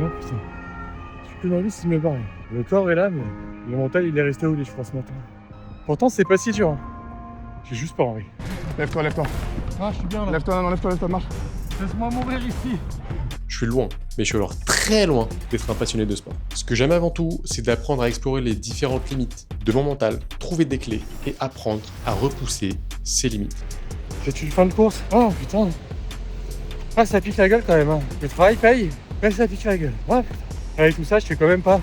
Oh putain. Je suis que dans lui s'il me paraît. Le corps est là, mais le mental il est resté au lit, je crois, ce matin. Pourtant, c'est pas si dur. Hein. J'ai juste pas envie. Lève-toi, lève-toi. Ah, je suis bien là. Lève-toi, non, lève-toi, marche. Laisse-moi mourir ici. Je suis loin, mais je suis alors très loin d'être un passionné de sport. Ce que j'aime avant tout, c'est d'apprendre à explorer les différentes limites de mon mental, trouver des clés et apprendre à repousser ses limites. C'est une fin de course. Oh putain. Ah, ça pique la gueule quand même. Hein. Le travail paye, mais ça pique la gueule. Ouais, putain. Avec tout ça, je sais quand même pas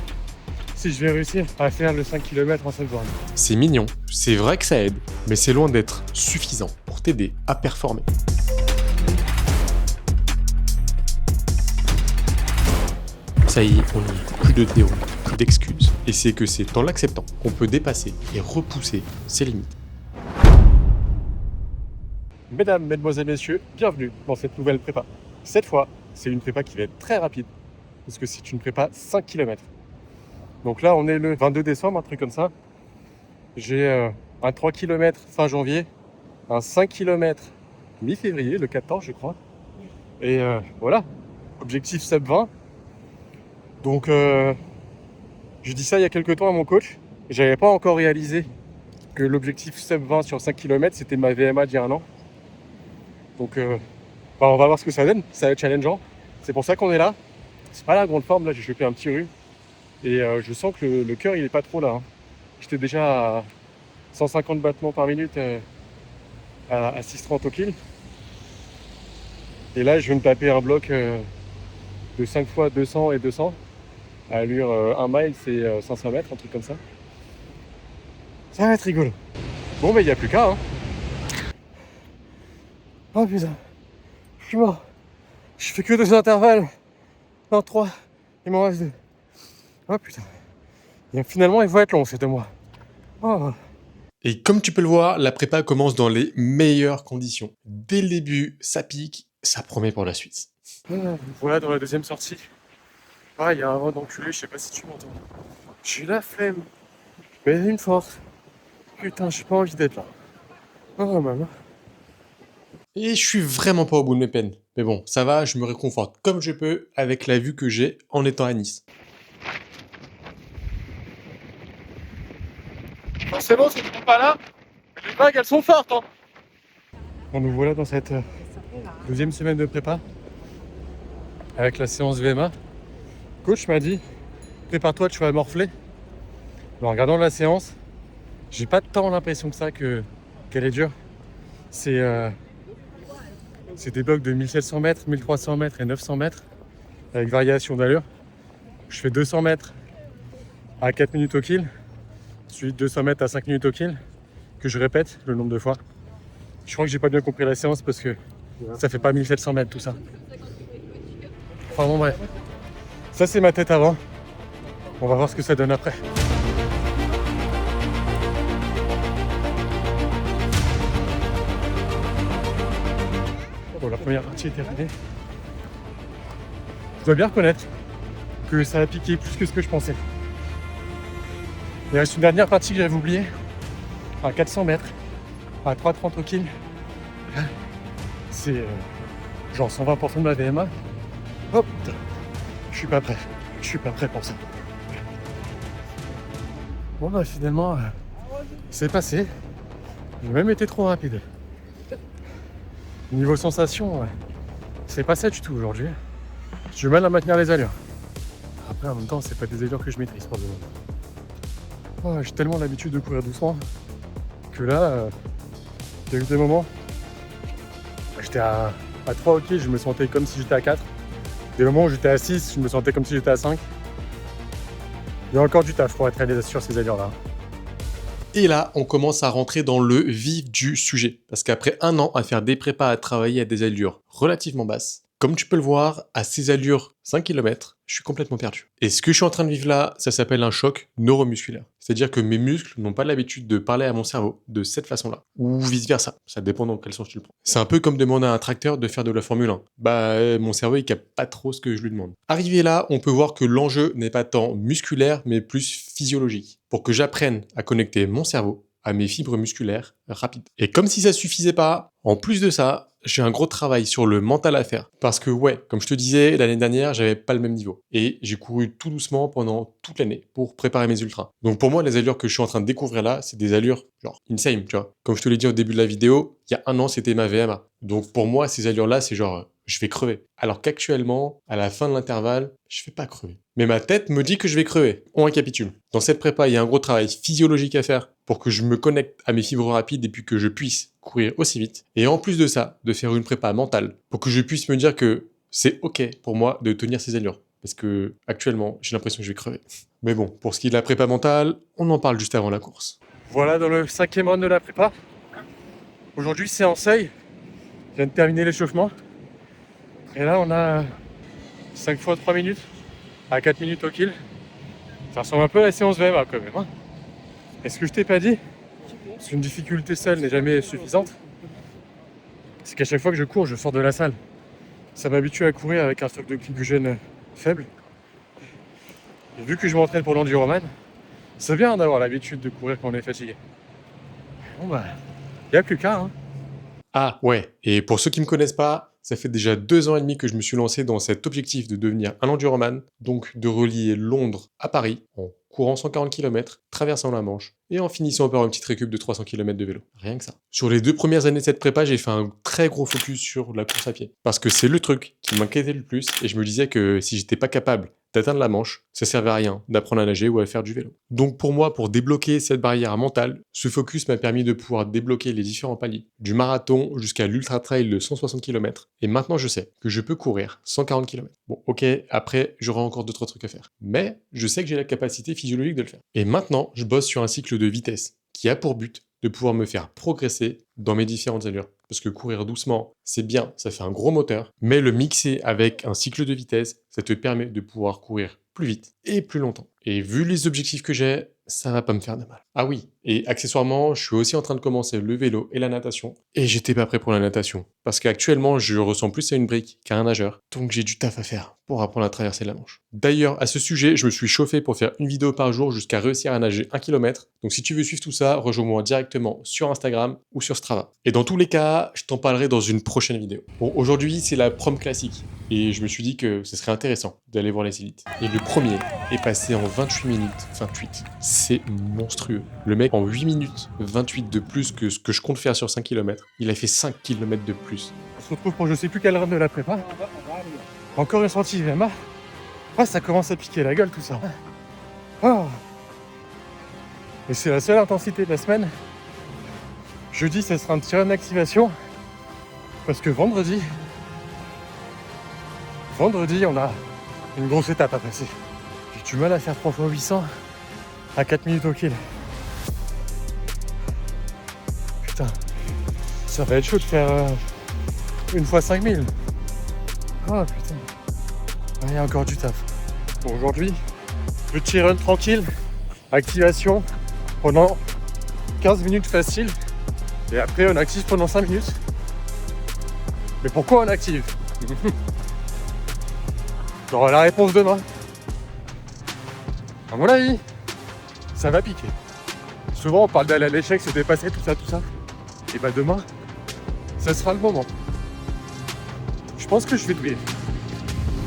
si je vais réussir à faire le 5 km en cette journée. C'est mignon, c'est vrai que ça aide, mais c'est loin d'être suffisant pour t'aider à performer. Ça y est, on y est. Plus de théorie, plus d'excuses. Et c'est que c'est en l'acceptant qu'on peut dépasser et repousser ses limites. Mesdames, mesdemoiselles, messieurs, bienvenue dans cette nouvelle prépa. Cette fois, c'est une prépa qui va être très rapide, parce que c'est une prépa 5 km. Donc là, on est le 22 décembre, un truc comme ça. J'ai un 3 km fin janvier, un 5 km mi-février, le 14 je crois. Et voilà, objectif sub 20. Donc je dis ça il y a quelques temps à mon coach. J'avais pas encore réalisé que l'objectif sub 20 sur 5 km, c'était ma VMA d'il y a un an. Donc on va voir ce que ça donne, ça va être challengeant. C'est pour ça qu'on est là. C'est pas la grande forme, là j'ai chopé un petit rhume. Et je sens que le cœur il est pas trop là. Hein. J'étais déjà à 150 battements par minute à 6,30 au kill. Et là je viens de taper un bloc de 5 fois 200 et 200. À allure 1 mile c'est 500 mètres, un truc comme ça. Ça va être rigolo. Bon il n'y a plus qu'à hein. Oh putain, je suis mort. Je fais que 2 intervalles. Non 3, il m'en reste 2. Oh putain. Et finalement il faut être long, c'était moi. Oh. Et comme tu peux le voir, la prépa commence dans les meilleures conditions. Dès le début, ça pique, ça promet pour la suite. Voilà dans la deuxième sortie. Ah, il y a un vent d'enculé, je sais pas si tu m'entends. J'ai la flemme. Mais une force. Putain, j'ai pas envie d'être là. Oh maman. Et je suis vraiment pas au bout de mes peines. Mais bon, ça va, je me réconforte comme je peux avec la vue que j'ai en étant à Nice. Forcément, si tu ne pas là, les vagues elles sont fortes. Hein. Bon, nous voilà dans cette deuxième semaine de prépa. Avec la séance VMA. Coach m'a dit, prépare-toi, tu vas morfler. En regardant la séance, j'ai pas tant l'impression que ça qu'elle est dure. C'est des blocs de 1700 mètres, 1300 mètres et 900 mètres avec variation d'allure. Je fais 200 mètres à 4 minutes au kill, ensuite 200 mètres à 5 minutes au kill, que je répète le nombre de fois. Je crois que j'ai pas bien compris la séance parce que ça fait pas 1700 mètres tout ça. Enfin bon bref, ça c'est ma tête avant. On va voir ce que ça donne après. Bon, la première partie est terminée. Je dois bien reconnaître que ça a piqué plus que ce que je pensais. Il reste une dernière partie que j'avais oubliée, à 400 mètres, à 3,30 au kill. C'est genre 120% de ma VMA. Hop, je suis pas prêt. Je suis pas prêt pour ça. Bon bah finalement, c'est passé. J'ai même été trop rapide. Niveau sensation, c'est pas ça du tout aujourd'hui. J'ai du mal à maintenir les allures. Après en même temps, c'est pas des allures que je maîtrise pour le moment. Oh, j'ai tellement l'habitude de courir doucement que là, il y a eu des moments, j'étais à 3 ok, je me sentais comme si j'étais à 4. Des moments où j'étais à 6, je me sentais comme si j'étais à 5. Il y a encore du taf pour être à l'aise sur ces allures-là. Et là, on commence à rentrer dans le vif du sujet. Parce qu'après un an à faire des prépas, à travailler à des allures relativement basses, comme tu peux le voir, à ces allures 5 km, je suis complètement perdu. Et ce que je suis en train de vivre là, ça s'appelle un choc neuromusculaire. C'est-à-dire que mes muscles n'ont pas l'habitude de parler à mon cerveau de cette façon-là. Ou vice-versa. Ça dépend dans quel sens tu le prends. C'est un peu comme demander à un tracteur de faire de la Formule 1. Mon cerveau, il capte pas trop ce que je lui demande. Arrivé là, on peut voir que l'enjeu n'est pas tant musculaire, mais plus physiologique. Pour que j'apprenne à connecter mon cerveau à mes fibres musculaires rapides. Et comme si ça suffisait pas, en plus de ça, j'ai un gros travail sur le mental à faire. Parce que ouais, comme je te disais, l'année dernière, j'avais pas le même niveau. Et j'ai couru tout doucement pendant toute l'année pour préparer mes ultras. Donc pour moi, les allures que je suis en train de découvrir là, c'est des allures genre insane, tu vois. Comme je te l'ai dit au début de la vidéo, il y a un an, c'était ma VMA. Donc pour moi, ces allures-là, c'est genre, je vais crever. Alors qu'actuellement, à la fin de l'intervalle, je vais pas crever. Mais ma tête me dit que je vais crever. On récapitule. Dans cette prépa, il y a un gros travail physiologique à faire pour que je me connecte à mes fibres rapides et puis que je puisse courir aussi vite. Et en plus de ça, de faire une prépa mentale pour que je puisse me dire que c'est ok pour moi de tenir ces allures. Parce que actuellement, j'ai l'impression que je vais crever. Mais bon, pour ce qui est de la prépa mentale, on en parle juste avant la course. Voilà dans le 5e round de la prépa. Aujourd'hui, c'est en seuil. Je viens de terminer l'échauffement. Et là, on a 5 fois 3 minutes à 4 minutes au kill. Ça ressemble un peu à la séance VMA quand même. Hein. Et ce que je t'ai pas dit, parce qu'une difficulté seule n'est jamais suffisante, c'est qu'à chaque fois que je cours, je sors de la salle. Ça m'habitue à courir avec un stock de glycogène faible. Et vu que je m'entraîne pour l'enduroman, c'est bien d'avoir l'habitude de courir quand on est fatigué. Bon bah, il n'y a plus qu'à. Hein. Ah ouais, et pour ceux qui me connaissent pas, ça fait déjà 2 ans et demi que je me suis lancé dans cet objectif de devenir un enduroman, donc de relier Londres à Paris en courant 140 km, traversant la Manche et en finissant par une petite récup de 300 km de vélo. Rien que ça. Sur les 2 premières années de cette prépa, j'ai fait un très gros focus sur la course à pied. Parce que c'est le truc qui m'inquiétait le plus et je me disais que si j'étais pas capable d'atteindre la Manche, ça servait à rien d'apprendre à nager ou à faire du vélo. Donc pour moi, pour débloquer cette barrière mentale, ce focus m'a permis de pouvoir débloquer les différents paliers, du marathon jusqu'à l'ultra trail de 160 km. Et maintenant je sais que je peux courir 140 km. Bon ok, après j'aurai encore d'autres trucs à faire. Mais je sais que j'ai la capacité physiologique de le faire. Et maintenant, je bosse sur un cycle de vitesse qui a pour but de pouvoir me faire progresser dans mes différentes allures. Parce que courir doucement, c'est bien, ça fait un gros moteur, mais le mixer avec un cycle de vitesse, ça te permet de pouvoir courir plus vite et plus longtemps. Et vu les objectifs que j'ai, ça va pas me faire de mal. Ah oui, et accessoirement, je suis aussi en train de commencer le vélo et la natation. Et j'étais pas prêt pour la natation. Parce qu'actuellement, je ressemble plus à une brique qu'à un nageur. Donc j'ai du taf à faire pour apprendre à traverser la Manche. D'ailleurs, à ce sujet, je me suis chauffé pour faire une vidéo par jour jusqu'à réussir à nager 1 km. Donc si tu veux suivre tout ça, rejoins-moi directement sur Instagram ou sur Strava. Et dans tous les cas, je t'en parlerai dans une prochaine vidéo. Bon, aujourd'hui, c'est la prom classique. Et je me suis dit que ce serait intéressant d'aller voir les élites. Et le premier est passé en 28 minutes 28. C'est monstrueux. Le mec, en 8 minutes 28 de plus que ce que je compte faire sur 5 km, il a fait 5 km de plus. On se retrouve pour je sais plus quel round de la prépa. Encore une sortie VMA. Ah, ça commence à piquer la gueule tout ça. Oh. Et c'est la seule intensité de la semaine. Jeudi, ça sera un petit run d'activation. Parce que vendredi, on a une grosse étape à passer. J'ai du mal à faire 3 fois 800 à 4 minutes au kill. Putain, ça va être chaud de faire une fois 5000. Oh putain, il y a encore du taf. Bon, aujourd'hui, petit run tranquille, activation pendant 15 minutes facile. Et après, on active pendant 5 minutes. Mais pourquoi on active? J'aurai la réponse demain. À mon avis, ça va piquer. Souvent, on parle d'aller à l'échec, se dépasser, tout ça. Et bah demain, ça sera le moment. Je pense que je vais douiller.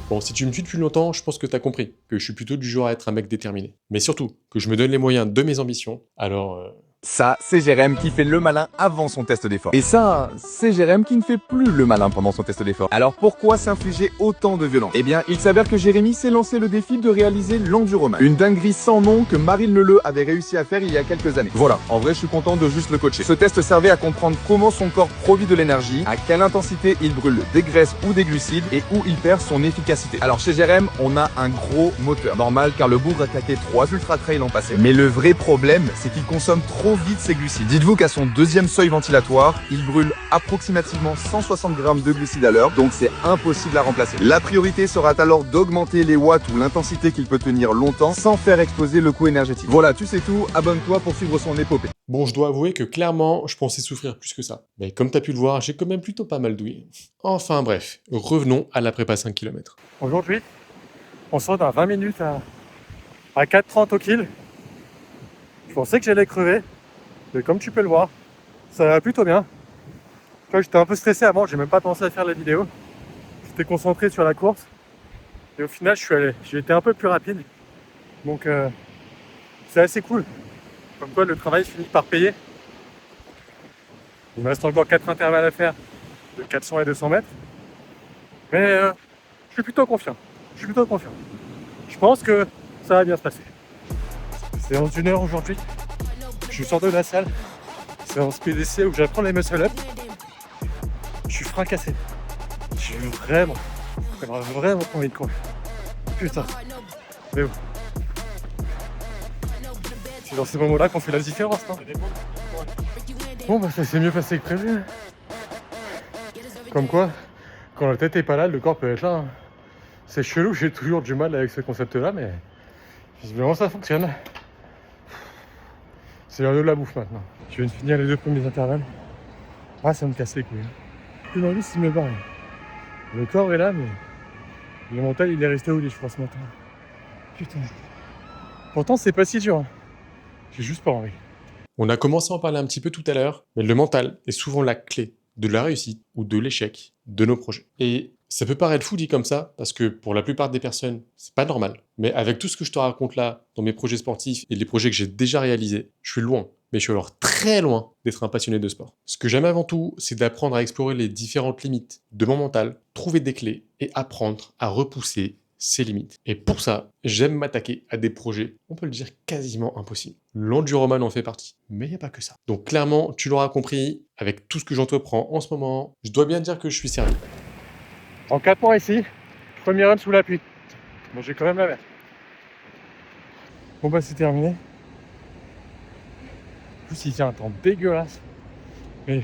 Bon, si tu me suis depuis longtemps, je pense que t'as compris que je suis plutôt du genre à être un mec déterminé. Mais surtout, que je me donne les moyens de mes ambitions, alors... Ça, c'est Jérém qui fait le malin avant son test d'effort. Et ça, c'est Jérém qui ne fait plus le malin pendant son test d'effort. Alors pourquoi s'infliger autant de violence? Eh bien, il s'avère que Jérémy s'est lancé le défi de réaliser l'enduroman. Une dinguerie sans nom que Marine Leleu avait réussi à faire il y a quelques années. Voilà, en vrai, je suis content de juste le coacher. Ce test servait à comprendre comment son corps produit de l'énergie, à quelle intensité il brûle des graisses ou des glucides et où il perd son efficacité. Alors chez Jérém, on a un gros moteur. Normal car le bougre a claqué 3 ultra trails l'an passé. Mais le vrai problème, c'est qu'il consomme trop vite ses glucides. Dites-vous qu'à son deuxième seuil ventilatoire, il brûle approximativement 160 grammes de glucides à l'heure, donc c'est impossible à remplacer. La priorité sera alors d'augmenter les watts ou l'intensité qu'il peut tenir longtemps sans faire exploser le coût énergétique. Voilà, tu sais tout, abonne-toi pour suivre son épopée. Bon, je dois avouer que clairement, je pensais souffrir plus que ça. Mais comme t'as pu le voir, j'ai quand même plutôt pas mal douillé. Enfin bref, revenons à la prépa 5 km. Aujourd'hui, on sort dans 20 minutes à 4,30 au kill. Je pensais que j'allais crever. Et comme tu peux le voir, ça va plutôt bien. Tu vois, j'étais un peu stressé avant, j'ai même pas pensé à faire la vidéo. J'étais concentré sur la course. Et au final, j'ai été un peu plus rapide. Donc, c'est assez cool. Comme quoi, le travail finit par payer. Il me reste encore 4 intervalles à faire de 400 et 200 mètres. Mais je suis plutôt confiant. Je pense que ça va bien se passer. Séance d'une heure aujourd'hui. Je sors de la salle. Séance PDC où j'apprends les muscle-up. Je suis fracassé. J'ai vraiment pas envie de courir. Putain. Mais bon. C'est dans ces moments-là qu'on fait la différence, non? Bon, bah ça s'est mieux passé que prévu. Comme quoi, quand la tête est pas là, le corps peut être là. C'est chelou, j'ai toujours du mal avec ce concept-là, mais visiblement ça fonctionne. C'est l'heure de la bouffe maintenant. Je viens de finir les 2 premiers intervalles. Ah, ça me casse les couilles. J'ai envie de me barrer. Le corps est là, mais le mental, il est resté au lit, je crois, ce matin. Putain. Pourtant, c'est pas si dur. J'ai juste pas envie. On a commencé à en parler un petit peu tout à l'heure, mais le mental est souvent la clé de la réussite ou de l'échec de nos projets. Et ça peut paraître fou dit comme ça, parce que pour la plupart des personnes, c'est pas normal. Mais avec tout ce que je te raconte là, dans mes projets sportifs et les projets que j'ai déjà réalisés, je suis loin, mais je suis alors très loin d'être un passionné de sport. Ce que j'aime avant tout, c'est d'apprendre à explorer les différentes limites de mon mental, trouver des clés et apprendre à repousser ses limites. Et pour ça, j'aime m'attaquer à des projets, on peut le dire, quasiment impossibles. L'enduroman en fait partie, mais il n'y a pas que ça. Donc clairement, tu l'auras compris, avec tout ce que j'entreprends en ce moment, je dois bien dire que je suis sérieux. En 4 mois ici, premier run sous la pluie. Bon, j'ai quand même la merde. Bon bah c'est terminé. En plus il y a un temps dégueulasse. Mais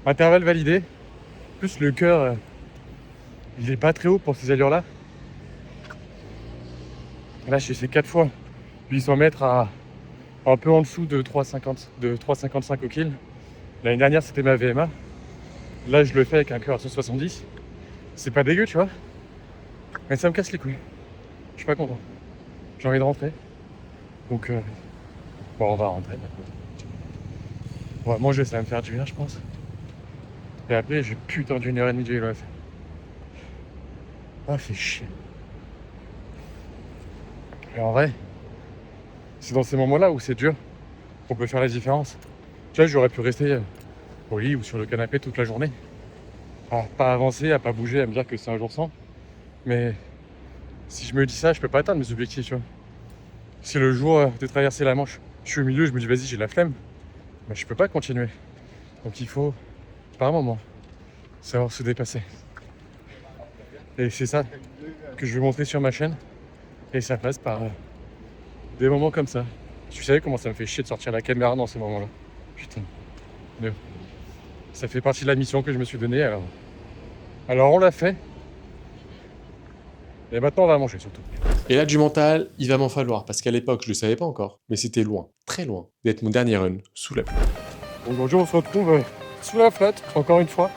intervalle validé. En plus le cœur, il est pas très haut pour ces allures-là. Là j'ai fait 4 fois 800 mètres à un peu en dessous de 3,55 au kill. L'année dernière c'était ma VMA. Là je le fais avec un cœur à 170. C'est pas dégueu, tu vois. Mais ça me casse les couilles. Je suis pas content. J'ai envie de rentrer. Donc bon, on va rentrer maintenant. On va manger, ça va me faire du bien, je pense. Et après j'ai putain d'une heure et demie de vélo à faire. Ah, fait chier. Et en vrai, c'est dans ces moments-là où c'est dur qu'on peut faire la différence. Tu vois, j'aurais pu rester au lit ou sur le canapé toute la journée. À pas avancer, à pas bouger, à me dire que c'est un jour sans. Mais si je me dis ça, je peux pas atteindre mes objectifs, tu vois. Si le jour de traverser la Manche, je suis au milieu, je me dis vas-y, j'ai la flemme, bah, je peux pas continuer. Donc il faut, par moment, savoir se dépasser. Et c'est ça que je veux montrer sur ma chaîne. Et ça passe par des moments comme ça. Tu savais comment ça me fait chier de sortir la caméra dans ces moments-là. Putain. Mais bon. Ça fait partie de la mission que je me suis donnée. Alors on l'a fait. Et maintenant on va manger surtout. Et là, du mental, il va m'en falloir, parce qu'à l'époque, je le savais pas encore, mais c'était loin, très loin, d'être mon dernier run sous la pluie. Donc aujourd'hui on se retrouve sous la flotte, encore une fois.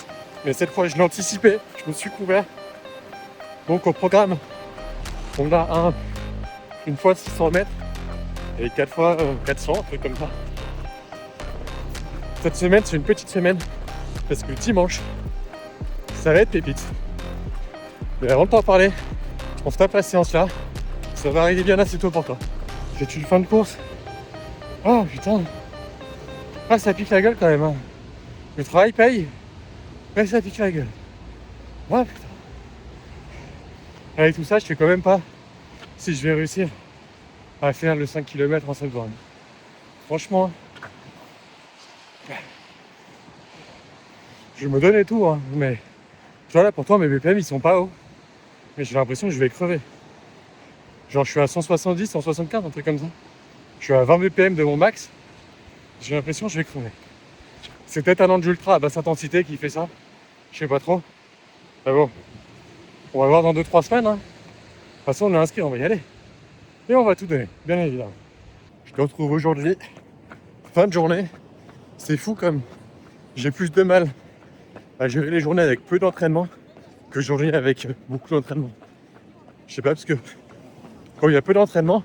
Mais cette fois je l'ai anticipé, je me suis couvert. Donc au programme, on a une fois 600 mètres et 4 fois 400, un truc comme ça. Cette semaine c'est une petite semaine, parce que dimanche, ça va être pépite. Mais avant de t'en parler, on se tape la séance là, ça va arriver bien assez tôt pour toi. C'est une fin de course. Oh putain. Ah ça pique la gueule quand même. Hein. Le travail paye, mais ça pique la gueule. Ah putain. Avec tout ça, je sais quand même pas si je vais réussir à faire le 5 km en 5 jours. Franchement, je me donne et tout, hein, mais tu vois là pourtant mes BPM ils sont pas hauts. Mais j'ai l'impression que je vais crever. Genre je suis à 170, 175, un truc comme ça. Je suis à 20 BPM de mon max. J'ai l'impression que je vais crever. C'est peut-être un ange ultra à basse intensité qui fait ça. Je sais pas trop. Mais bon, on va voir dans 2-3 semaines. Hein. De toute façon, on est inscrit, on va y aller. Et on va tout donner, bien évidemment. Je te retrouve aujourd'hui, fin de journée. C'est fou comme j'ai plus de mal à gérer les journées avec peu d'entraînement que journées avec beaucoup d'entraînement. Je sais pas, parce que quand il y a peu d'entraînement,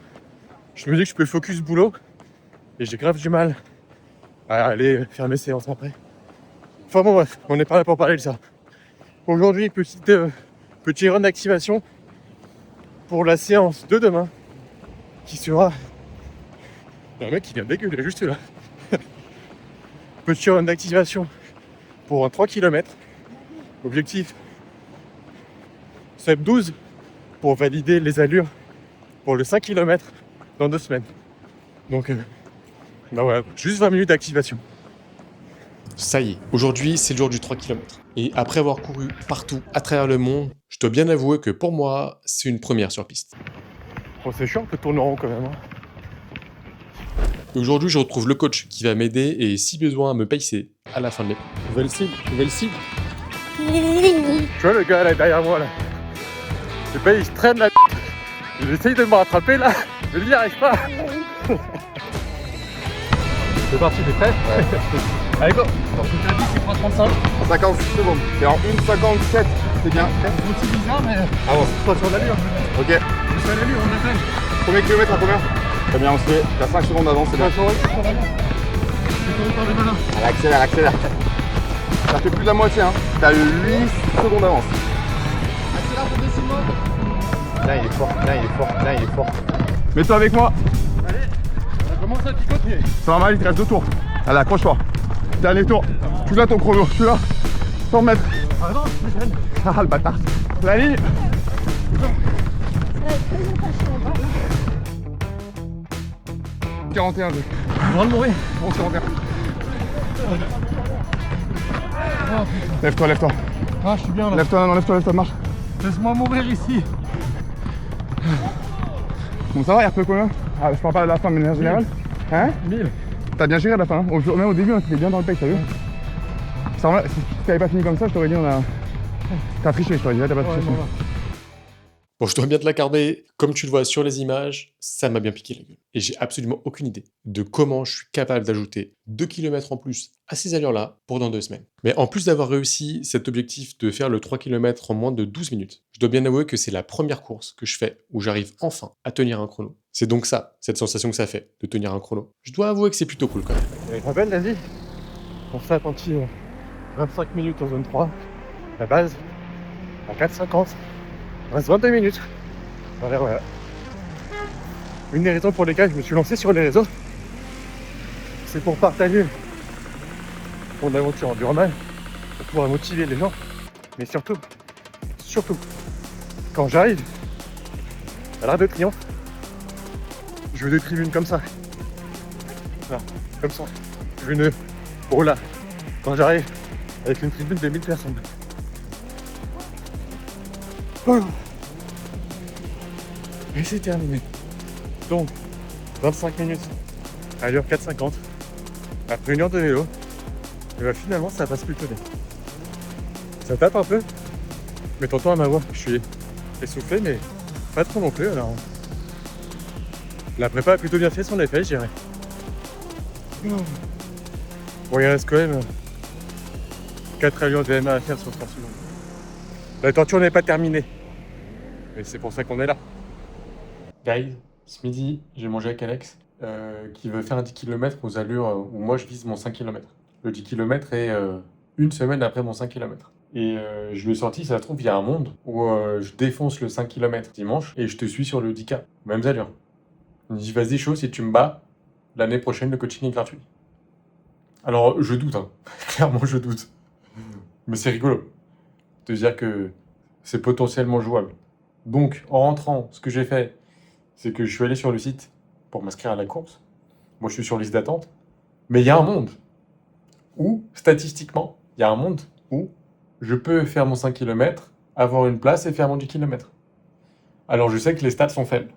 je me dis que je peux focus boulot et j'ai grave du mal à aller faire mes séances après. Enfin bon, bref, on n'est pas là pour parler de ça. Aujourd'hui, petit run d'activation pour la séance de demain, qui sera... Il y a un mec qui vient de dégueuler juste là. Petit run d'activation pour un 3 km. Objectif, step 12 pour valider les allures pour le 5 km dans 2 semaines. Donc, bah voilà, juste 20 minutes d'activation. Ça y est, aujourd'hui c'est le jour du 3 km. Et après avoir couru partout à travers le monde, je dois bien avouer que pour moi, c'est une première sur piste. Bon, c'est chiant de tourner en rond quand même. Hein. Aujourd'hui, je retrouve le coach qui va m'aider et si besoin me pacer à la fin de l'épreuve. Nouvelle cible. Tu vois le gars là derrière moi là. Le gars il se traîne là. Il essaye de me rattraper là. Mais lui il n'y arrive pas. C'est parti, t'es prêt? Ouais. Allez go. Alors ce que tu as dit c'est 3,35. 56 secondes. C'est en 1,57. C'est bien. C'est un petit bizarre mais... Avance. Pas sur l'allure. Ok. Je suis à l'allure, on appelle. Premier kilomètre à combien? Très bien, on se fait. T'as 5 secondes d'avance, c'est bien. Sur l'allure. C'est sur le temps des malins. Elle accélère. Ça fait plus de la moitié, hein. T'as eu 8 secondes d'avance. Accélère progressivement. Tiens, il est fort. Mets-toi avec moi. Allez, ça commence à picoter. Ça va mal, il te reste 2 tours. Allez, accroche-toi. Dernier tour. Tu l'as ton chrono, tu l'as. 100 mètres. Ah non, je me gêne. Ah, le bâtard. La ligne. 41, je. Je viens de mourir. Bon, 41. Lève-toi. Ah, je suis bien là. Lève-toi, marche. Laisse-moi mourir ici. Bon, ça va, il RP combien? Ah, je parle pas de la fin, mais en général. Hein? 1000. T'as bien géré à la fin, hein. Même au début, on était bien dans le pace, t'as vu? Ça, si t'avais pas fini comme ça, je t'aurais dit, t'as triché, je t'aurais dit, t'as pas triché. Bon, je dois bien te l'accorder, comme tu le vois sur les images, ça m'a bien piqué la gueule. Et j'ai absolument aucune idée de comment je suis capable d'ajouter 2 km en plus à ces allures-là pour dans 2 semaines. Mais en plus d'avoir réussi cet objectif de faire le 3 km en moins de 12 minutes, je dois bien avouer que c'est la première course que je fais où j'arrive enfin à tenir un chrono. C'est donc ça, cette sensation que ça fait, de tenir un chrono. Je dois avouer que c'est plutôt cool quand même. Tu te rappelles, vas-y. On s'est apprenti 25 minutes en zone 3. La base, à 4,50. Il reste 22 minutes. Voilà. Une des raisons pour lesquelles je me suis lancé sur les réseaux, c'est pour partager mon aventure en Burman, pour pouvoir motiver les gens. Mais surtout, quand j'arrive à l'Arc de Triomphe, je veux des tribunes comme ça. Voilà, comme ça. Je veux une... Bon là, quand j'arrive avec une tribune de 1000 personnes. Oh. Et c'est terminé. Donc, 25 minutes, allure 4,50. Après 1 heure de vélo, et bah finalement ça passe plutôt bien. Ça tape un peu, mais t'entends à ma voix, je suis essoufflé, mais pas trop non plus. Alors, la prépa a plutôt bien fait son effet, je dirais. Bon, il reste quand même 4 allures de MA à faire sur 30 secondes. La torture n'est pas terminée, mais c'est pour ça qu'on est là. Guys, ce midi, j'ai mangé avec Alex, qui veut faire un 10 km aux allures où moi je vise mon 5 km. Le 10 km est une semaine après mon 5 km. Et je lui ai sorti, ça se trouve, il y a un monde où je défonce le 5 km dimanche et je te suis sur le 10K, mêmes allures. Il me dit, vas-y chaud, si tu me bats, l'année prochaine, le coaching est gratuit. Alors, je doute, hein. Clairement, je doute. Mais c'est rigolo de dire que c'est potentiellement jouable. Donc, en rentrant, ce que j'ai fait, c'est que je suis allé sur le site pour m'inscrire à la course. Moi, je suis sur liste d'attente. Mais il y a un monde où, statistiquement, il y a un monde où je peux faire mon 5 km, avoir une place et faire mon 10 km. Alors, je sais que les stats sont faibles.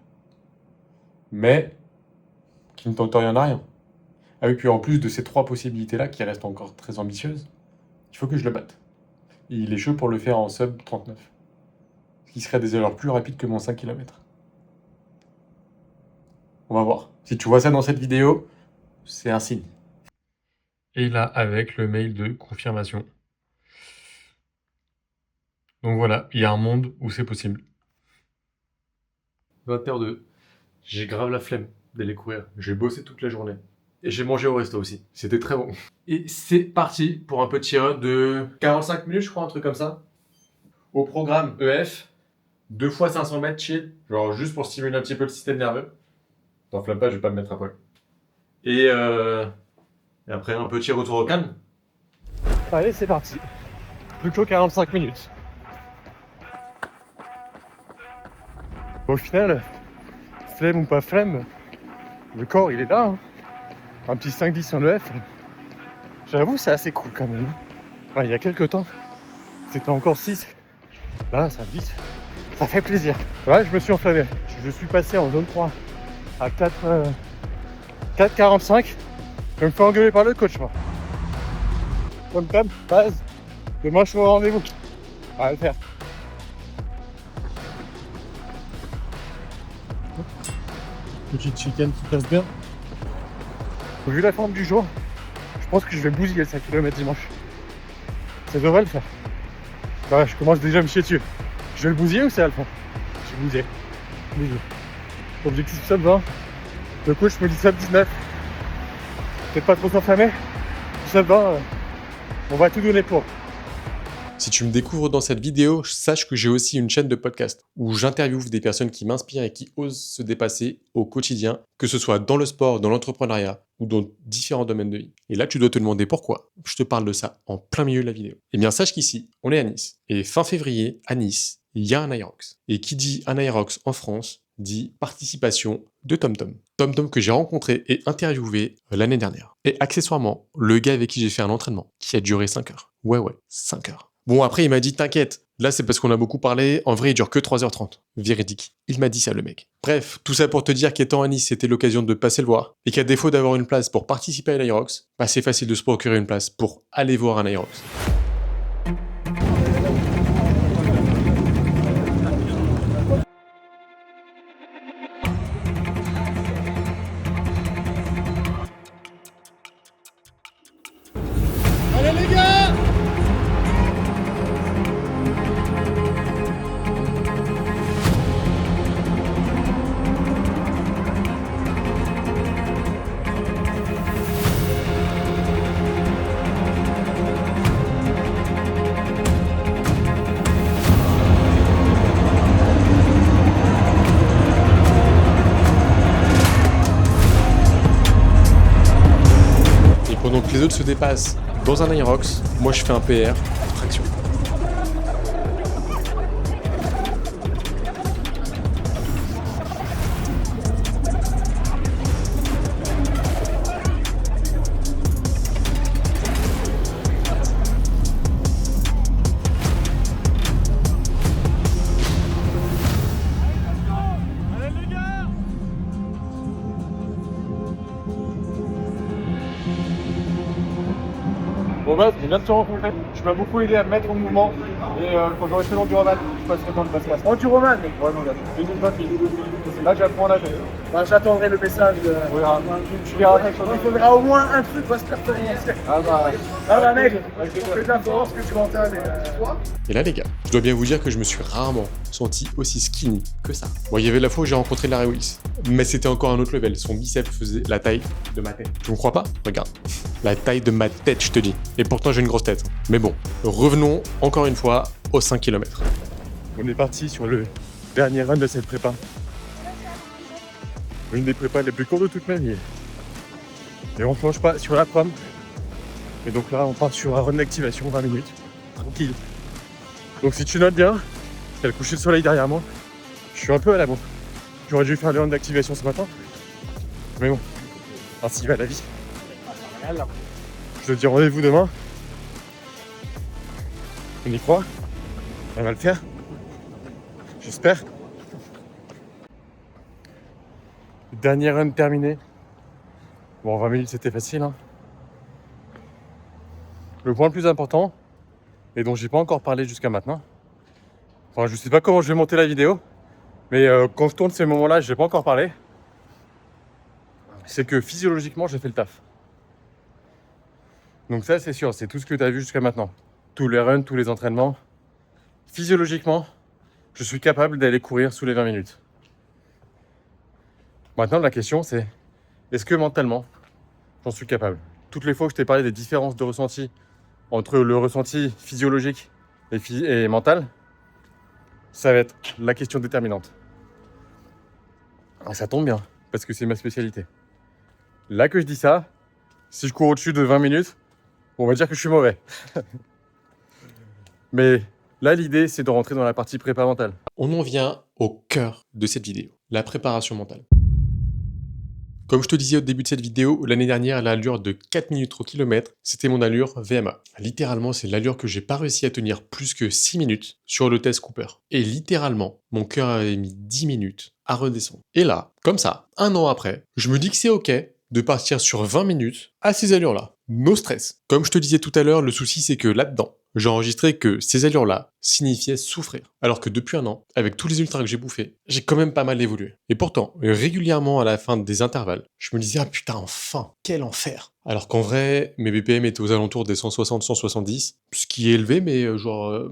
Mais qui ne tentent rien à rien. Ah oui, puis en plus de ces 3 possibilités-là, qui restent encore très ambitieuses, il faut que je le batte. Et il est chaud pour le faire en sub 39. Ce qui serait des allures plus rapides que mon 5 km. On va voir. Si tu vois ça dans cette vidéo, c'est un signe. Et là, avec le mail de confirmation. Donc voilà, il y a un monde où c'est possible. 20h02. J'ai grave la flemme d'aller courir. J'ai bossé toute la journée. Et j'ai mangé au resto aussi. C'était très bon. Et c'est parti pour un petit run de 45 minutes, je crois, un truc comme ça. Au programme EF, 2 fois 500 mètres chill, genre juste pour stimuler un petit peu le système nerveux. T'enflamme pas, je vais pas me mettre à poil. Et après un petit retour au calme. Allez, c'est parti. Plus que 45 minutes. Au final, flemme ou pas flemme, le corps il est là. Hein. Un petit 5-10 sur le F. J'avoue, c'est assez cool quand même. Ouais, il y a quelques temps, c'était encore 6. Là, ça vite. Ça fait plaisir. Ouais, je me suis enflammé. Je suis passé en zone 3 à 4,45. Je me fais engueuler par le coach, moi. Comme base. Demain, je suis au rendez-vous. On va le faire. Petite chicken qui passe bien. Vu la forme du jour, je pense que je vais bousiller le 5 km dimanche. Ça devrait le faire. Ouais, je commence déjà à me chier dessus. Je vais le bousiller ou c'est Alphonse? Je vais bousiller. Bousiller. Objectif sub 20. Le coach me dit sub 19. Peut-être pas trop s'enflammer. Sub 20, on va tout donner pour. Si tu me découvres dans cette vidéo, sache que j'ai aussi une chaîne de podcast où j'interviewe des personnes qui m'inspirent et qui osent se dépasser au quotidien, que ce soit dans le sport, dans l'entrepreneuriat ou dans différents domaines de vie. Et là, tu dois te demander pourquoi je te parle de ça en plein milieu de la vidéo. Eh bien, sache qu'ici, on est à Nice. Et fin février, à Nice, il y a un Aerox. Et qui dit un Aerox en France, dit participation de TomTom. TomTom que j'ai rencontré et interviewé l'année dernière. Et accessoirement, le gars avec qui j'ai fait un entraînement, qui a duré 5 heures. Ouais, 5 heures. Bon, après, il m'a dit, t'inquiète, là, c'est parce qu'on a beaucoup parlé. En vrai, il dure que 3h30. Véridique. Il m'a dit ça, le mec. Bref, tout ça pour te dire qu'étant à Nice, c'était l'occasion de passer le voir. Et qu'à défaut d'avoir une place pour participer à l'Aerox, bah, c'est facile de se procurer une place pour aller voir un Aerox. Allez les gars! Et pendant que les autres se dépassent dans un Aerox, moi je fais un PR, traction. Bon bah, je viens de te rencontrer. Tu m'as beaucoup aidé à me mettre en mouvement. Et quand j'aurai fait l'enduroman, je passerai dans le podcast. Enduroman, mec, vraiment, gars. 2028. C'est là que j'apprends à nager. Bah, j'attendrai le message. Tu verras quelque chose. Il faudra au moins un truc pour se performer. Ah bah, mec, fais de la force que tu m'entends. Et là les gars, je dois bien vous dire que je me suis rarement senti aussi skinny que ça. Bon, il y avait la fois où j'ai rencontré Larry Willis, mais c'était encore un autre level. Son biceps faisait la taille de ma tête. Tu me crois pas? Regarde. La taille de ma tête, je te dis. Et pourtant j'ai une grosse tête. Mais bon, revenons encore une fois aux 5 km. On est parti sur le dernier run de cette prépa. Une des prépas les plus courtes de toute ma vie. Et on ne change pas sur la prom. Et donc là, on part sur un run d'activation 20 minutes. Tranquille. Donc si tu notes bien, il y a le coucher de soleil derrière moi. Je suis un peu à la bourre. J'aurais dû faire le run d'activation ce matin. Mais bon, ainsi va la vie. Je te dis rendez-vous demain. On y croit. On va le faire. J'espère. Dernier run terminé. Bon, 20 minutes c'était facile. Hein. Le point le plus important, et dont j'ai pas encore parlé jusqu'à maintenant, enfin je sais pas comment je vais monter la vidéo, mais quand je tourne ces moments-là, je n'ai pas encore parlé, c'est que physiologiquement j'ai fait le taf. Donc ça c'est sûr, c'est tout ce que tu as vu jusqu'à maintenant. Tous les runs, tous les entraînements. Physiologiquement, je suis capable d'aller courir sous les 20 minutes. Maintenant la question c'est, est-ce que mentalement, j'en suis capable. Toutes les fois que je t'ai parlé des différences de ressenti entre le ressenti physiologique et mental, ça va être la question déterminante. Et ça tombe bien, parce que c'est ma spécialité. Là que je dis ça, si je cours au-dessus de 20 minutes, on va dire que je suis mauvais. Mais là, l'idée, c'est de rentrer dans la partie prépa mentale. On en vient au cœur de cette vidéo, la préparation mentale. Comme je te disais au début de cette vidéo, l'année dernière, l'allure de 4 minutes au kilomètre, c'était mon allure VMA. Littéralement, c'est l'allure que j'ai pas réussi à tenir plus que 6 minutes sur le test Cooper. Et littéralement, mon cœur avait mis 10 minutes à redescendre. Et là, comme ça, un an après, je me dis que c'est ok de partir sur 20 minutes à ces allures-là. No stress. Comme je te disais tout à l'heure, le souci c'est que là-dedans, j'ai enregistré que ces allures-là signifiaient souffrir. Alors que depuis un an, avec tous les ultras que j'ai bouffés, j'ai quand même pas mal évolué. Et pourtant, régulièrement à la fin des intervalles, je me disais « Ah putain, enfin, quel enfer !» Alors qu'en vrai, mes BPM étaient aux alentours des 160-170, ce qui est élevé, mais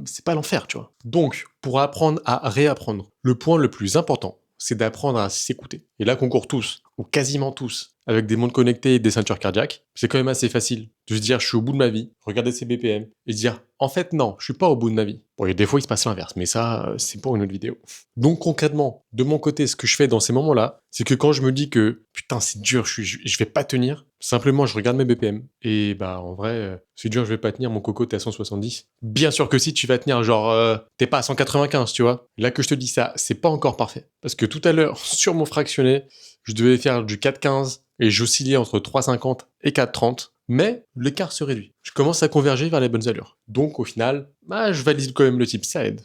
c'est pas l'enfer, tu vois. Donc, pour apprendre à réapprendre, le point le plus important, c'est d'apprendre à s'écouter. Et là qu'on court tous, ou quasiment tous, avec des montres connectées et des ceintures cardiaques, c'est quand même assez facile de se dire je suis au bout de ma vie, regarder ses BPM, et se dire en fait non, je suis pas au bout de ma vie. Bon, et des fois il se passe l'inverse, mais ça, c'est pour une autre vidéo. Donc concrètement, de mon côté, ce que je fais dans ces moments-là, c'est que quand je me dis que putain c'est dur, je vais pas tenir, simplement je regarde mes BPM, et bah en vrai, c'est dur, je vais pas tenir, mon coco t'es à 170. Bien sûr que si tu vas tenir, genre, t'es pas à 195, tu vois. Là que je te dis ça, c'est pas encore parfait. Parce que tout à l'heure, sur mon fractionné, je devais faire du 4,15 et j'oscillais entre 3,50 et 4,30, mais l'écart se réduit. Je commence à converger vers les bonnes allures. Donc au final, bah, je valide quand même le type, ça aide.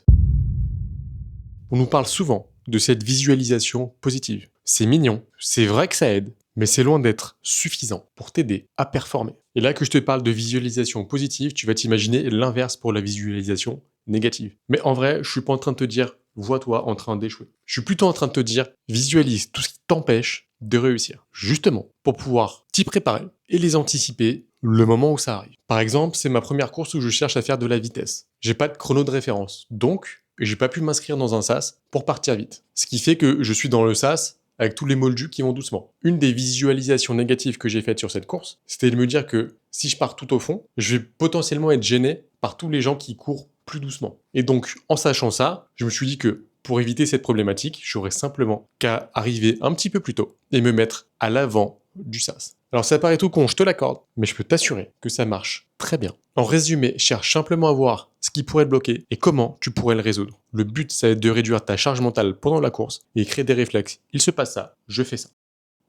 On nous parle souvent de cette visualisation positive. C'est mignon, c'est vrai que ça aide, mais c'est loin d'être suffisant pour t'aider à performer. Et là que je te parle de visualisation positive, tu vas t'imaginer l'inverse pour la visualisation négative. Mais en vrai, je suis pas en train de te dire vois-toi en train d'échouer. Je suis plutôt en train de te dire visualise tout ce qui t'empêche de réussir. Justement, pour pouvoir t'y préparer et les anticiper le moment où ça arrive. Par exemple, c'est ma première course où je cherche à faire de la vitesse. J'ai pas de chrono de référence, donc j'ai pas pu m'inscrire dans un sas pour partir vite. Ce qui fait que je suis dans le sas avec tous les moldus qui vont doucement. Une des visualisations négatives que j'ai faites sur cette course, c'était de me dire que si je pars tout au fond, je vais potentiellement être gêné par tous les gens qui courent plus doucement. Et donc, en sachant ça, je me suis dit que pour éviter cette problématique, j'aurais simplement qu'à arriver un petit peu plus tôt et me mettre à l'avant du sas. Alors ça paraît tout con, je te l'accorde, mais je peux t'assurer que ça marche très bien. En résumé, cherche simplement à voir ce qui pourrait te bloquer et comment tu pourrais le résoudre. Le but, ça va être de réduire ta charge mentale pendant la course et créer des réflexes. Il se passe ça, je fais ça.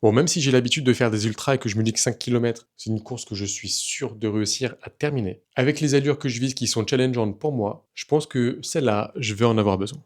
Bon, même si j'ai l'habitude de faire des ultras et que je me dis que 5 km, c'est une course que je suis sûr de réussir à terminer. Avec les allures que je vise qui sont challengeantes pour moi, je pense que celle-là, je vais en avoir besoin.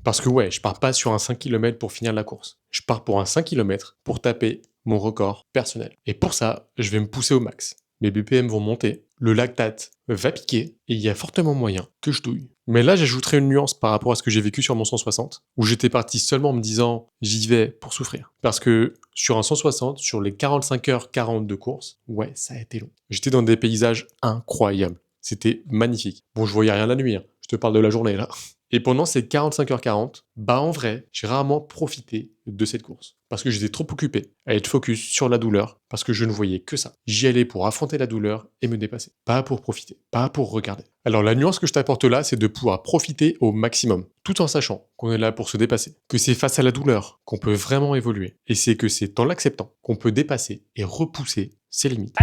Parce que ouais, je pars pas sur un 5 km pour finir la course. Je pars pour un 5 km pour taper mon record personnel. Et pour ça, je vais me pousser au max. Mes BPM vont monter, le lactate va piquer, et il y a fortement moyen que je douille. Mais là, j'ajouterai une nuance par rapport à ce que j'ai vécu sur mon 160, où j'étais parti seulement en me disant « j'y vais pour souffrir ». Parce que sur un 160, sur les 45h40 de course, ouais, ça a été long. J'étais dans des paysages incroyables. C'était magnifique. Bon, je voyais rien la nuit, hein. Je te parle de la journée là. Et pendant ces 45h40, bah en vrai, j'ai rarement profité de cette course. Parce que j'étais trop occupé à être focus sur la douleur, parce que je ne voyais que ça. J'y allais pour affronter la douleur et me dépasser. Pas pour profiter, pas pour regarder. Alors la nuance que je t'apporte là, c'est de pouvoir profiter au maximum, tout en sachant qu'on est là pour se dépasser. Que c'est face à la douleur qu'on peut vraiment évoluer. Et c'est que c'est en l'acceptant qu'on peut dépasser et repousser ses limites.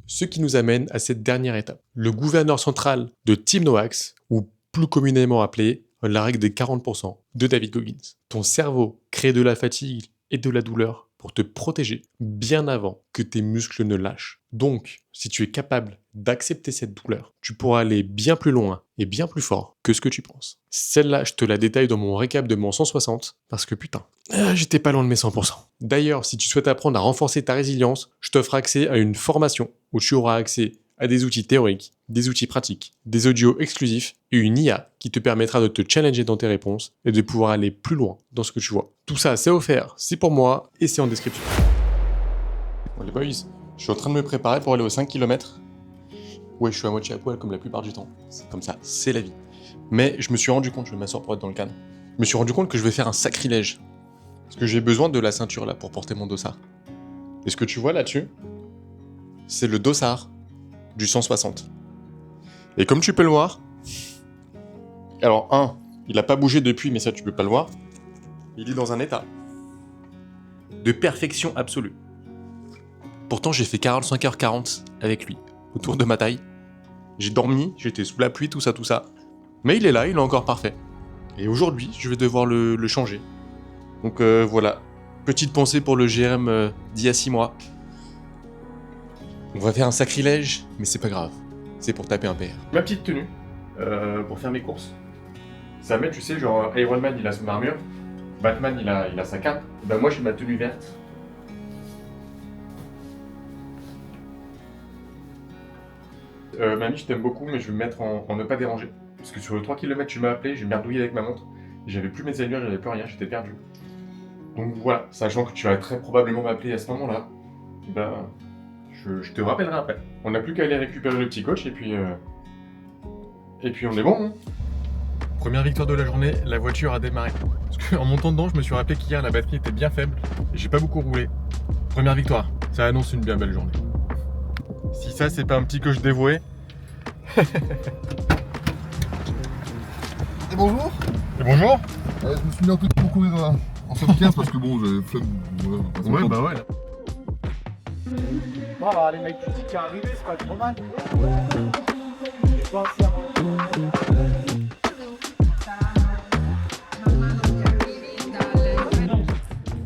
Ce qui nous amène à cette dernière étape. Le gouverneur central de Team Noax, ou plus communément appelé la règle des 40% de David Goggins. Ton cerveau crée de la fatigue et de la douleur pour te protéger bien avant que tes muscles ne lâchent. Donc, si tu es capable d'accepter cette douleur, tu pourras aller bien plus loin et bien plus fort que ce que tu penses. Celle-là, je te la détaille dans mon récap de mon 160, parce que putain, j'étais pas loin de mes 100%. D'ailleurs, si tu souhaites apprendre à renforcer ta résilience, je t'offre accès à une formation où tu auras accès à des outils théoriques, des outils pratiques, des audios exclusifs et une IA qui te permettra de te challenger dans tes réponses et de pouvoir aller plus loin dans ce que tu vois. Tout ça, c'est offert, c'est pour moi et c'est en description. Bon les boys, je suis en train de me préparer pour aller aux 5 km. Ouais, je suis à moitié à poil comme la plupart du temps. C'est comme ça, c'est la vie. Mais je me suis rendu compte, je vais m'asseoir pour être dans le cadre, je me suis rendu compte que je vais faire un sacrilège. Parce que j'ai besoin de la ceinture là pour porter mon dossard. Et ce que tu vois là-dessus, c'est le dossard du 160. Et comme tu peux le voir, alors il n'a pas bougé depuis, mais ça tu peux pas le voir, il est dans un état de perfection absolue. Pourtant j'ai fait 45h40 avec lui, autour de ma taille. J'ai dormi, j'étais sous la pluie, tout ça. Mais il est là, il est encore parfait. Et aujourd'hui, je vais devoir le changer. Donc voilà, petite pensée pour le GRM d'il y a 6 mois. On va faire un sacrilège, mais c'est pas grave. C'est pour taper un PR. Ma petite tenue, pour faire mes courses. Ça met, tu sais, genre Iron Man il a son armure, Batman il a sa cape, bah moi j'ai ma tenue verte. Mamie, je t'aime beaucoup, mais je vais me mettre en ne pas déranger. Parce que sur le 3 km, tu m'as appelé, j'ai merdouillé avec ma montre. J'avais plus mes allures, j'avais plus rien, j'étais perdu. Donc voilà, sachant que tu vas très probablement m'appeler à ce moment-là, ben, je te rappellerai après. On n'a plus qu'à aller récupérer le petit coach et puis on est bon. Hein. Première victoire de la journée, la voiture a démarré. Parce qu'en montant dedans, je me suis rappelé qu'hier la batterie était bien faible et j'ai pas beaucoup roulé. Première victoire, ça annonce une bien belle journée. Si ça, c'est pas un petit coach dévoué. Et bonjour. Et bonjour. Je me suis mis un peu pour courir en 75 parce que bon, j'avais flemme. Ouais, bah ouais. Là. Voilà, les mecs qui arrivent, c'est pas trop mal.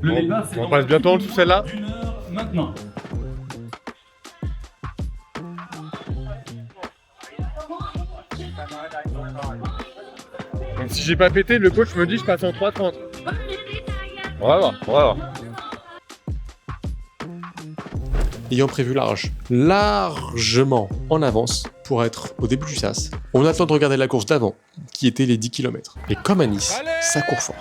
Le départ, c'est On passe bientôt en dessous de celle-là. d'une heure maintenant. Donc si j'ai pas pété, le coach me dit je passe en 3,30. On va voir. Ayant prévu largement en avance pour être au début du sas, on attend de regarder la course d'avant, qui était les 10 km. Et comme à Nice, ça court fort.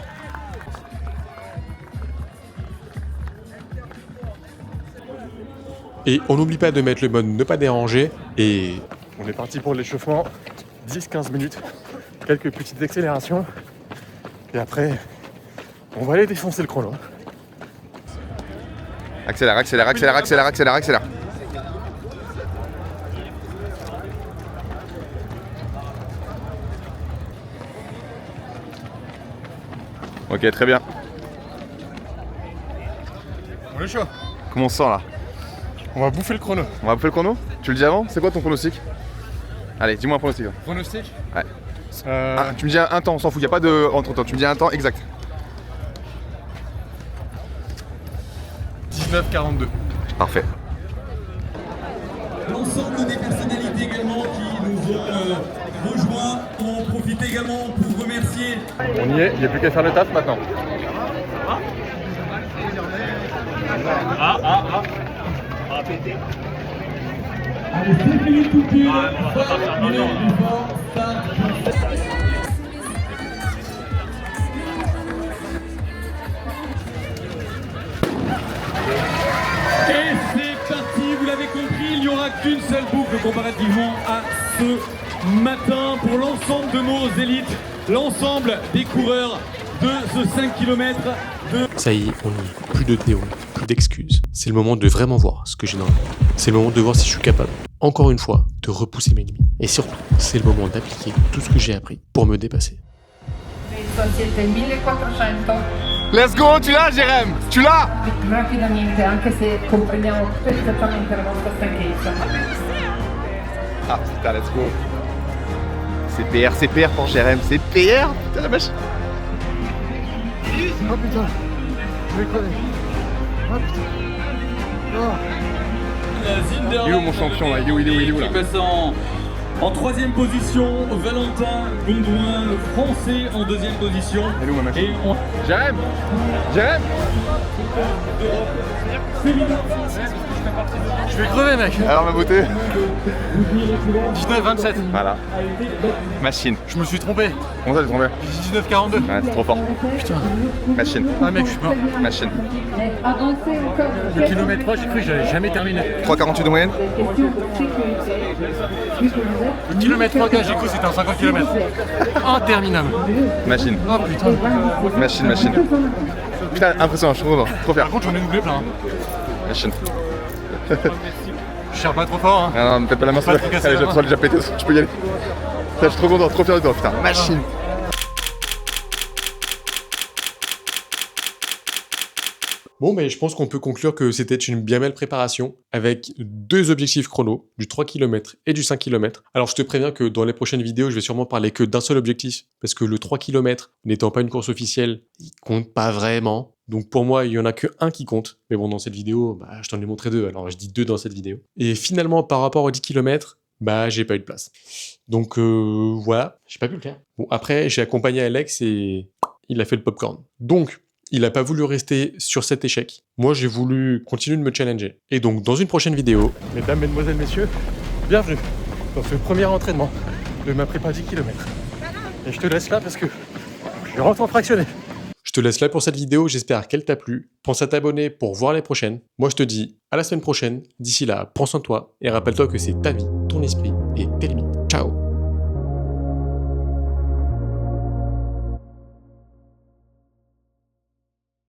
Et on n'oublie pas de mettre le mode ne pas déranger. Et on est parti pour l'échauffement. 10-15 minutes. Quelques petites accélérations. Et après, on va aller défoncer le chrono. Accélère. Ok, très bien. On est chaud. Comment on se sent là? On va bouffer le chrono. On va appeler le chrono? Tu le dis avant? C'est quoi ton pronostic? Allez, dis-moi un pronostic. Pronostic? Ouais. Ah, tu me dis un temps, on s'en fout, il n'y a pas de entre-temps, tu me dis un temps exact. 19,42. Parfait. L'ensemble des personnalités également qui nous ont rejoints, on profite également pour remercier. On y est, il n'y a plus qu'à faire le taf maintenant. Allez, 5 minutes tout pile. On va pas faire maintenant. Et c'est parti, vous l'avez compris, il n'y aura qu'une seule boucle comparativement à ce matin pour l'ensemble de nos élites, l'ensemble des coureurs de ce 5 km de... Ça y est, on y est. Plus de théorie, plus d'excuses. C'est le moment de vraiment voir ce que j'ai dans le monde. C'est le moment de voir si je suis capable, encore une fois, de repousser mes limites. Et surtout, c'est le moment d'appliquer tout ce que j'ai appris pour me dépasser. Siete 1400 Let's go, tu l'as, Jérém? Tu l'as? rapidamente, anche se comprendiamo perfettamente la vostra stanchezza. Ah putain, let's go. C'est PR pour Jérém, c'est PR? Putain la vache. Oh putain, je vais crever. Oh putain. Oh. Il est où mon champion là? Il est où là? Qui passe en troisième position, Valentin Gondouin, le français en deuxième position. Elle est où ma machine? Et on... Jérém? Je vais crever, mec. Alors ma beauté? 19,27. Voilà. Machine. Je me suis trompé. Comment ça t'es tombé? 19,42. Ouais, c'est trop fort. Putain. Machine. Ah, mec, je suis mort. Machine. Le kilomètre 3, j'ai cru que j'allais jamais terminer. 3,48 de moyenne? Le kilomètre 3, gars, j'ai cru que c'était un 50 km. Interminable. Machine. Oh putain. Machine. Putain, impressionnant, je trouve. Trop fier. Par contre, j'en ai doublé plein. Machine. Je cherche pas trop fort, hein. Ah non, peut-être pas la main sur Pas la... trop casser Allez, la j'ai main. l'impression de déjà pété, je peux y aller. Putain, je suis trop content, trop fier de toi, putain. Machine. Bon, mais je pense qu'on peut conclure que c'était une bien belle préparation avec 2 objectifs chrono, du 3 km et du 5 km. Alors je te préviens que dans les prochaines vidéos, je vais sûrement parler que d'un seul objectif, parce que le 3 km, n'étant pas une course officielle, il compte pas vraiment. Donc pour moi, il y en a que un qui compte. Mais bon, dans cette vidéo, bah, je t'en ai montré 2, alors je dis 2 dans cette vidéo. Et finalement, par rapport aux 10 km, bah j'ai pas eu de place. Donc voilà, j'ai pas pu le faire. Bon, après, j'ai accompagné Alex et il a fait le popcorn. Donc, il n'a pas voulu rester sur cet échec. Moi, j'ai voulu continuer de me challenger. Et donc, dans une prochaine vidéo, Mesdames, mesdemoiselles, messieurs, bienvenue dans ce premier entraînement de ma prépa 10 km. Et je te laisse là parce que je rentre en fractionné. je te laisse là pour cette vidéo. J'espère qu'elle t'a plu. Pense à t'abonner pour voir les prochaines. Moi, je te dis à la semaine prochaine. D'ici là, prends soin de toi et rappelle-toi que c'est ta vie, ton esprit et tes limites. Ciao!